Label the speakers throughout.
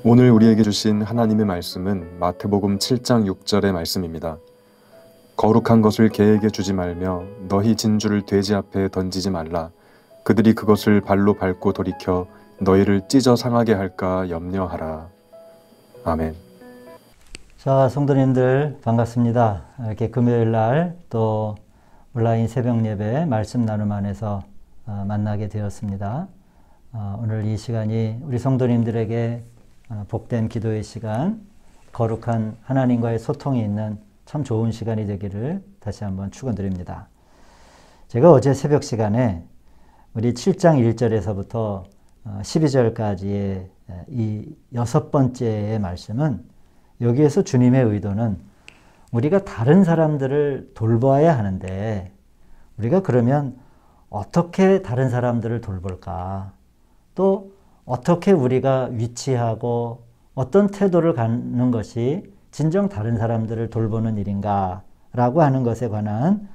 Speaker 1: 오늘 우리에게 주신 하나님의 말씀은 마태복음 7장 6절의 말씀입니다. 거룩한 것을 개에게 주지 말며 너희 진주를 돼지 앞에 던지지 말라. 그들이 그것을 발로 밟고 돌이켜 너희를 찢어 상하게 할까 염려하라. 아멘.
Speaker 2: 자, 성도님들 반갑습니다. 이렇게 금요일 날 또 온라인 새벽 예배 말씀 나눔 안에서 만나게 되었습니다. 오늘 이 시간이 우리 성도님들에게 복된 기도의 시간, 거룩한 하나님과의 소통이 있는 참 좋은 시간이 되기를 다시 한번 축원드립니다. 제가 어제 새벽 시간에 우리 7장 1절에서부터 12절까지의 이 6번째의 말씀은, 여기에서 주님의 의도는 우리가 다른 사람들을 돌봐야 하는데 우리가 그러면 어떻게 다른 사람들을 돌볼까? 또 어떻게 우리가 위치하고 어떤 태도를 갖는 것이 진정 다른 사람들을 돌보는 일인가? 라고 하는 것에 관한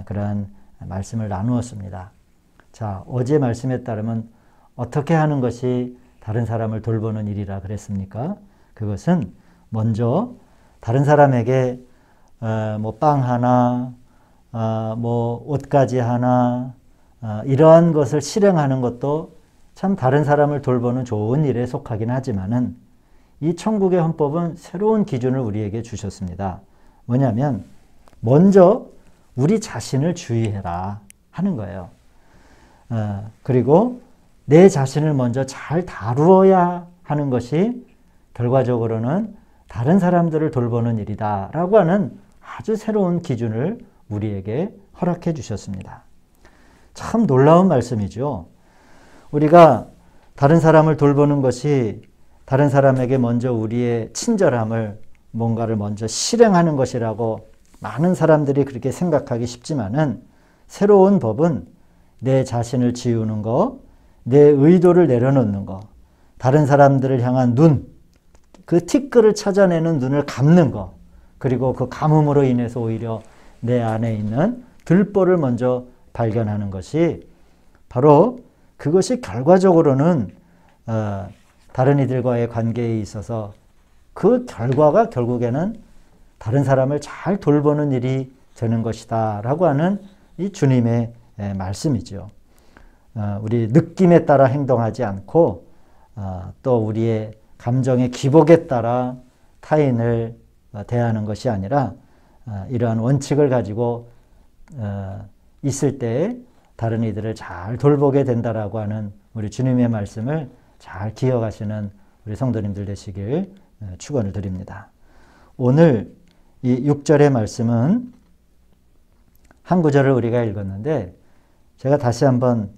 Speaker 2: 그런 말씀을 나누었습니다. 자, 어제 말씀에 따르면 어떻게 하는 것이 다른 사람을 돌보는 일이라 그랬습니까? 그것은 먼저 다른 사람에게 뭐 빵 하나, 뭐 옷가지 하나, 이러한 것을 실행하는 것도 참 다른 사람을 돌보는 좋은 일에 속하긴 하지만은, 이 천국의 헌법은 새로운 기준을 우리에게 주셨습니다. 뭐냐면 먼저 우리 자신을 주의해라 하는 거예요. 그리고 내 자신을 먼저 잘 다루어야 하는 것이 결과적으로는 다른 사람들을 돌보는 일이다 라고 하는 아주 새로운 기준을 우리에게 허락해 주셨습니다. 참 놀라운 말씀이죠. 우리가 다른 사람을 돌보는 것이 다른 사람에게 먼저 우리의 친절함을, 뭔가를 먼저 실행하는 것이라고 많은 사람들이 그렇게 생각하기 쉽지만은, 새로운 법은 내 자신을 지우는 거, 내 의도를 내려놓는 거, 다른 사람들을 향한 눈, 그 티끌을 찾아내는 눈을 감는 거, 그리고 그 감음으로 인해서 오히려 내 안에 있는 들보를 먼저 발견하는 것이, 바로 그것이 결과적으로는 다른 이들과의 관계에 있어서 그 결과가 결국에는 다른 사람을 잘 돌보는 일이 되는 것이다 라고 하는 이 주님의 말씀이죠. 우리 느낌에 따라 행동하지 않고 또 우리의 감정의 기복에 따라 타인을 대하는 것이 아니라, 이러한 원칙을 가지고 있을 때 다른 이들을 잘 돌보게 된다라고 하는 우리 주님의 말씀을 잘 기억하시는 우리 성도님들 되시길 축원을 드립니다. 오늘 이 6절의 말씀은 한 구절을 우리가 읽었는데, 제가 다시 한번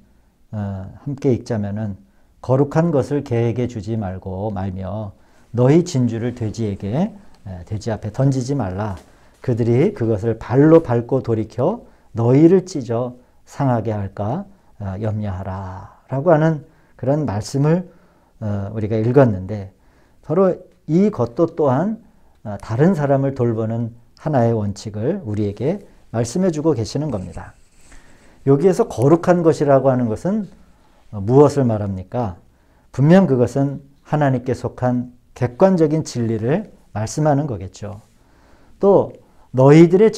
Speaker 2: 함께 읽자면은, 거룩한 것을 개에게 주지 말며 너희 진주를 돼지 앞에 던지지 말라. 그들이 그것을 발로 밟고 돌이켜 너희를 찢어 상하게 할까 염려하라 라고 하는 그런 말씀을 우리가 읽었는데, 바로 이것도 또한 다른 사람을 돌보는 하나의 원칙을 우리에게 말씀해 주고 계시는 겁니다. 여기에서 거룩한 것이라고 하는 것은 무엇을 말합니까? 분명 그것은 하나님께 속한 객관적인 진리를 말씀하는 거겠죠. 또 너희의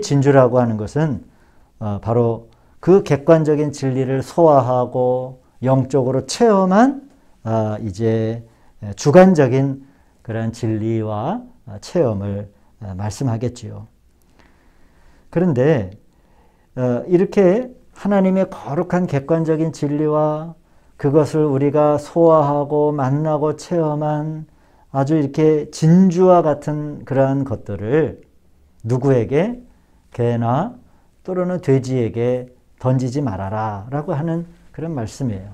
Speaker 2: 진주라고 하는 것은 바로 그 객관적인 진리를 소화하고 영적으로 체험한 이제 주관적인 그런 진리와 체험을 말씀하겠지요. 그런데 이렇게 하나님의 거룩한 객관적인 진리와 그것을 우리가 소화하고 만나고 체험한 아주 이렇게 진주와 같은 그러한 것들을 누구에게? 개나 또는 돼지에게 던지지 말아라 라고 하는 그런 말씀이에요.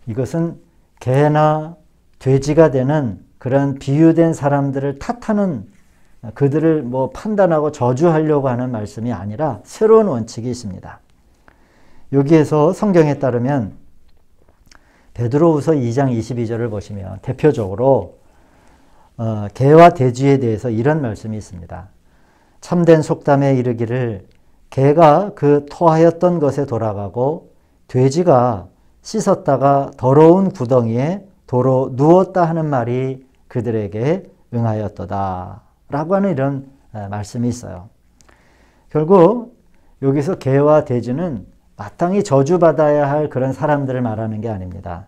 Speaker 2: 이것은 개나 돼지가 되는 그런 비유된 사람들을 탓하는, 그들을 뭐 판단하고 저주하려고 하는 말씀이 아니라 새로운 원칙이 있습니다. 여기에서 성경에 따르면 베드로후서 2장 22절을 보시면 대표적으로 개와 돼지에 대해서 이런 말씀이 있습니다. 참된 속담에 이르기를 개가 그 토하였던 것에 돌아가고 돼지가 씻었다가 더러운 구덩이에 도로 누웠다 하는 말이 그들에게 응하였도다 라고 하는 이런 말씀이 있어요. 결국 여기서 개와 돼지는 마땅히 저주받아야 할 그런 사람들을 말하는 게 아닙니다.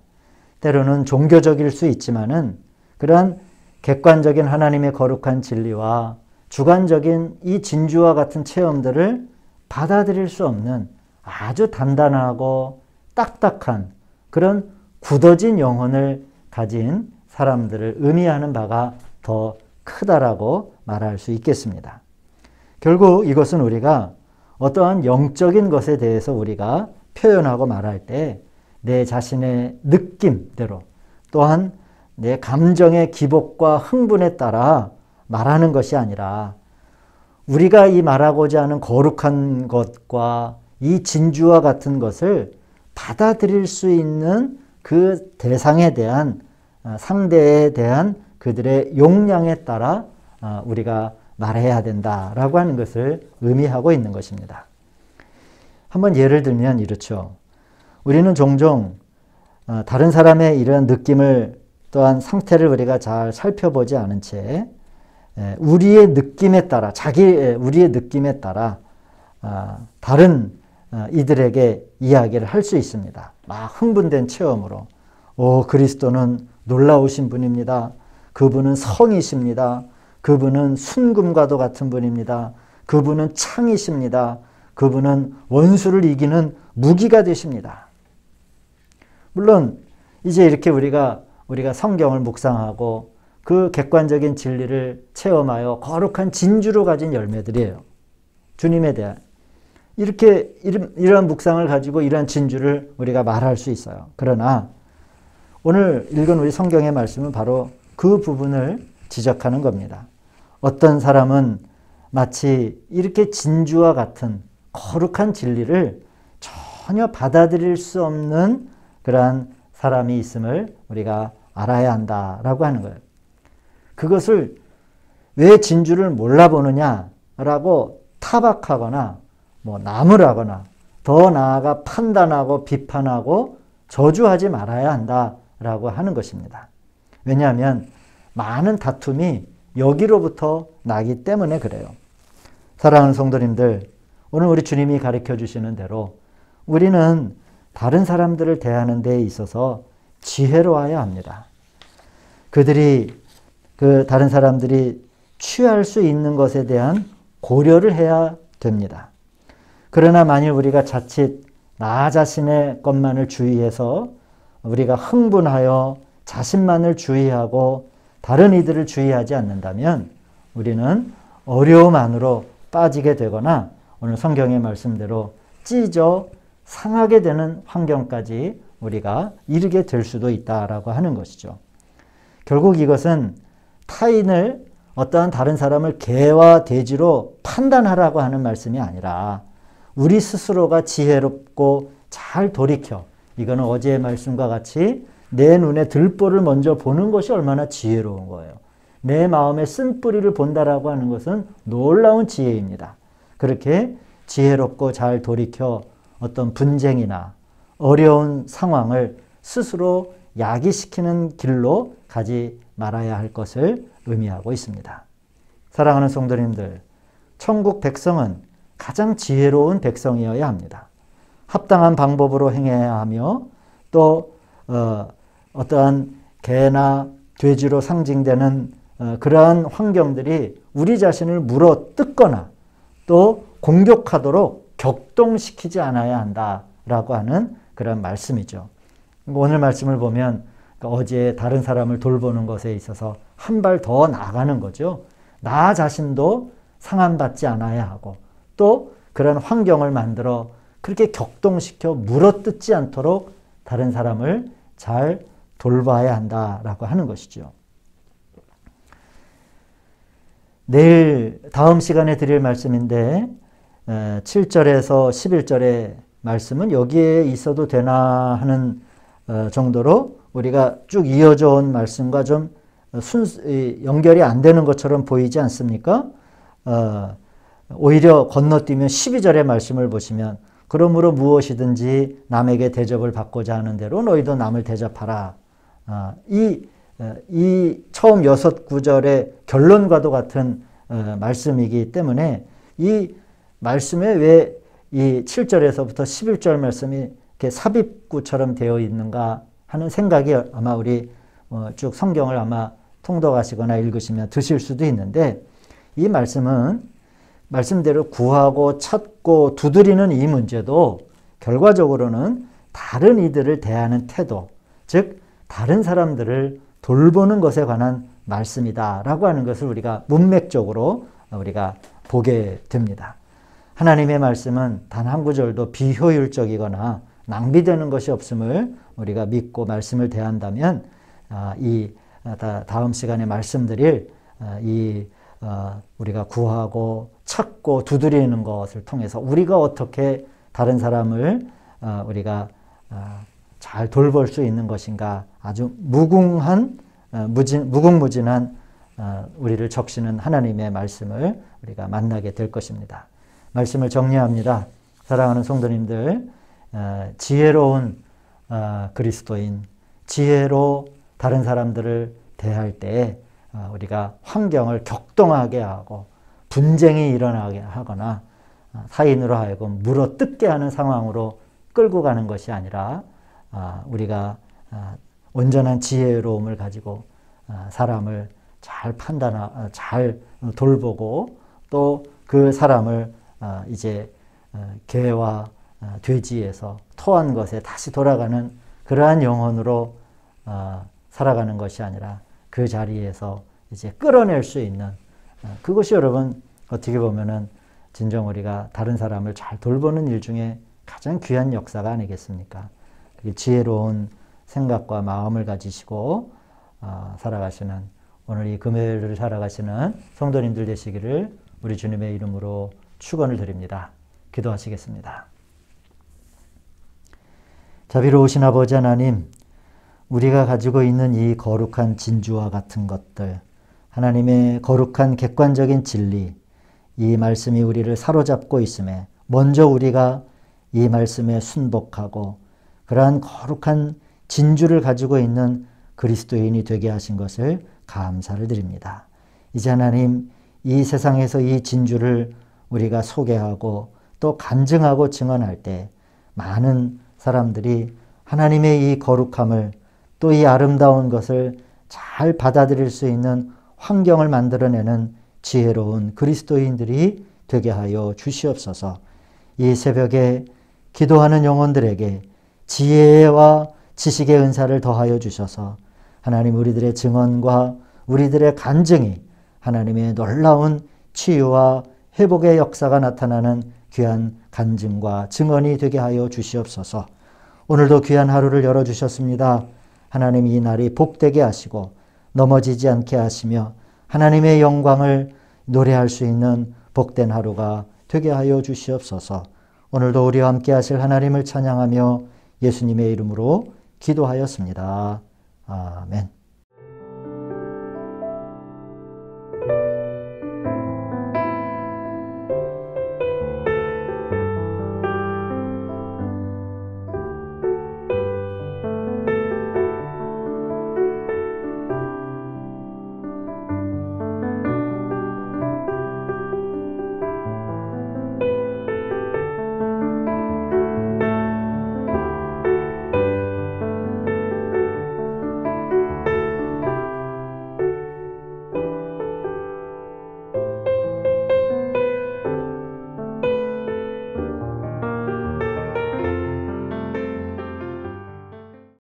Speaker 2: 때로는 종교적일 수 있지만은 그런 객관적인 하나님의 거룩한 진리와 주관적인 이 진주와 같은 체험들을 받아들일 수 없는 아주 단단하고 딱딱한 그런 굳어진 영혼을 가진 사람들을 의미하는 바가 더 크다라고 말할 수 있겠습니다. 결국 이것은 우리가 어떠한 영적인 것에 대해서 우리가 표현하고 말할 때 내 자신의 느낌대로 또한 내 감정의 기복과 흥분에 따라 말하는 것이 아니라 우리가 이 말하고자 하는 거룩한 것과 이 진주와 같은 것을 받아들일 수 있는 그 대상에 대한 상대에 대한 그들의 용량에 따라 우리가 말해야 된다라고 하는 것을 의미하고 있는 것입니다. 한번 예를 들면 이렇죠. 우리는 종종 다른 사람의 이런 느낌을 또한 상태를 우리가 잘 살펴보지 않은 채 우리의 느낌에 따라 우리의 느낌에 따라 다른 이들에게 이야기를 할 수 있습니다. 막 흥분된 체험으로 그리스도는 놀라우신 분입니다. 그분은 성이십니다. 그분은 순금과도 같은 분입니다. 그분은 창이십니다. 그분은 원수를 이기는 무기가 되십니다. 물론 이제 이렇게 우리가 성경을 묵상하고 그 객관적인 진리를 체험하여 거룩한 진주로 가진 열매들이에요. 주님에 대한 이러한 묵상을 가지고 이러한 진주를 우리가 말할 수 있어요. 그러나 오늘 읽은 우리 성경의 말씀은 바로 그 부분을 지적하는 겁니다. 어떤 사람은 마치 이렇게 진주와 같은 거룩한 진리를 전혀 받아들일 수 없는 그러한 사람이 있음을 우리가 알아야 한다라고 하는 거예요. 그것을 왜 진주를 몰라보느냐라고 타박하거나 나무라거나 더 나아가 판단하고 비판하고 저주하지 말아야 한다라고 하는 것입니다. 왜냐하면 많은 다툼이 여기로부터 나기 때문에 그래요. 사랑하는 성도님들, 오늘 우리 주님이 가르쳐 주시는 대로 우리는 다른 사람들을 대하는 데 있어서 지혜로워야 합니다. 다른 사람들이 취할 수 있는 것에 대한 고려를 해야 됩니다. 그러나 만일 우리가 자칫 나 자신의 것만을 주의해서 우리가 흥분하여 자신만을 주의하고 다른 이들을 주의하지 않는다면 우리는 어려움 안으로 빠지게 되거나 오늘 성경의 말씀대로 찢어 상하게 되는 환경까지 우리가 이르게 될 수도 있다라고 하는 것이죠. 결국 이것은 타인을 어떠한 다른 사람을 개와 돼지로 판단하라고 하는 말씀이 아니라 우리 스스로가 지혜롭고 잘 돌이켜 이거는 어제의 말씀과 같이 내 눈에 들보를 먼저 보는 것이 얼마나 지혜로운 거예요. 내 마음에 쓴뿌리를 본다라고 하는 것은 놀라운 지혜입니다. 그렇게 지혜롭고 잘 돌이켜 어떤 분쟁이나 어려운 상황을 스스로 야기시키는 길로 가지 말아야 할 것을 의미하고 있습니다. 사랑하는 성도님들, 천국 백성은 가장 지혜로운 백성이어야 합니다. 합당한 방법으로 행해야 하며 또 어떠한 개나 돼지로 상징되는 그러한 환경들이 우리 자신을 물어 뜯거나 또 공격하도록 격동시키지 않아야 한다라고 하는 그런 말씀이죠. 오늘 말씀을 보면 어제 다른 사람을 돌보는 것에 있어서 한 발 더 나아가는 거죠. 나 자신도 상함받지 않아야 하고 또 그런 환경을 만들어 그렇게 격동시켜 물어뜯지 않도록 다른 사람을 잘 돌봐야 한다라고 하는 것이죠. 내일 다음 시간에 드릴 말씀인데 7절에서 11절의 말씀은 여기에 있어도 되나 하는 정도로 우리가 쭉 이어져 온 말씀과 좀 연결이 안 되는 것처럼 보이지 않습니까? 오히려 건너뛰면 12절의 말씀을 보시면 그러므로 무엇이든지 남에게 대접을 받고자 하는 대로 너희도 남을 대접하라 이 처음 6구절의 결론과도 같은 말씀이기 때문에 이 말씀에 왜 이 7절에서부터 11절 말씀이 이렇게 삽입구처럼 되어 있는가 하는 생각이 아마 우리 쭉 성경을 아마 통독하시거나 읽으시면 드실 수도 있는데, 이 말씀은 말씀대로 구하고 찾고 두드리는 이 문제도 결과적으로는 다른 이들을 대하는 태도, 즉 다른 사람들을 돌보는 것에 관한 말씀이다라고 하는 것을 우리가 문맥적으로 우리가 보게 됩니다. 하나님의 말씀은 단 한 구절도 비효율적이거나 낭비되는 것이 없음을 우리가 믿고 말씀을 대한다면, 이 다음 시간에 말씀드릴 우리가 구하고 찾고 두드리는 것을 통해서 우리가 어떻게 다른 사람을 우리가 잘 돌볼 수 있는 것인가, 아주 무궁무진한 우리를 적시는 하나님의 말씀을 우리가 만나게 될 것입니다. 말씀을 정리합니다. 사랑하는 성도님들, 지혜로운 그리스도인, 지혜로 다른 사람들을 대할 때 우리가 환경을 격동하게 하고 분쟁이 일어나게 하거나 타인으로 하여금 물어뜯게 하는 상황으로 끌고 가는 것이 아니라, 우리가 온전한 지혜로움을 가지고 사람을 잘 잘 돌보고 또 그 사람을 이제 개와 돼지에서 토한 것에 다시 돌아가는 그러한 영혼으로 살아가는 것이 아니라 그 자리에서 이제 끌어낼 수 있는, 그것이 여러분 어떻게 보면은 진정 우리가 다른 사람을 잘 돌보는 일 중에 가장 귀한 역사가 아니겠습니까? 지혜로운 생각과 마음을 가지시고 살아가시는, 오늘 이 금요일을 살아가시는 성도님들 되시기를 우리 주님의 이름으로 축원을 드립니다. 기도하시겠습니다. 자비로우신 아버지 하나님, 우리가 가지고 있는 이 거룩한 진주와 같은 것들, 하나님의 거룩한 객관적인 진리, 이 말씀이 우리를 사로잡고 있음에 먼저 우리가 이 말씀에 순복하고 그러한 거룩한 진주를 가지고 있는 그리스도인이 되게 하신 것을 감사를 드립니다. 이제 하나님, 이 세상에서 이 진주를 우리가 소개하고 또 간증하고 증언할 때 많은 사람들이 하나님의 이 거룩함을 또 이 아름다운 것을 잘 받아들일 수 있는 환경을 만들어내는 지혜로운 그리스도인들이 되게 하여 주시옵소서. 이 새벽에 기도하는 영혼들에게 지혜와 지식의 은사를 더하여 주셔서 하나님, 우리들의 증언과 우리들의 간증이 하나님의 놀라운 치유와 회복의 역사가 나타나는 귀한 간증과 증언이 되게 하여 주시옵소서. 오늘도 귀한 하루를 열어주셨습니다. 하나님, 이 날이 복되게 하시고 넘어지지 않게 하시며 하나님의 영광을 노래할 수 있는 복된 하루가 되게 하여 주시옵소서. 오늘도 우리와 함께 하실 하나님을 찬양하며 예수님의 이름으로 기도하였습니다. 아멘.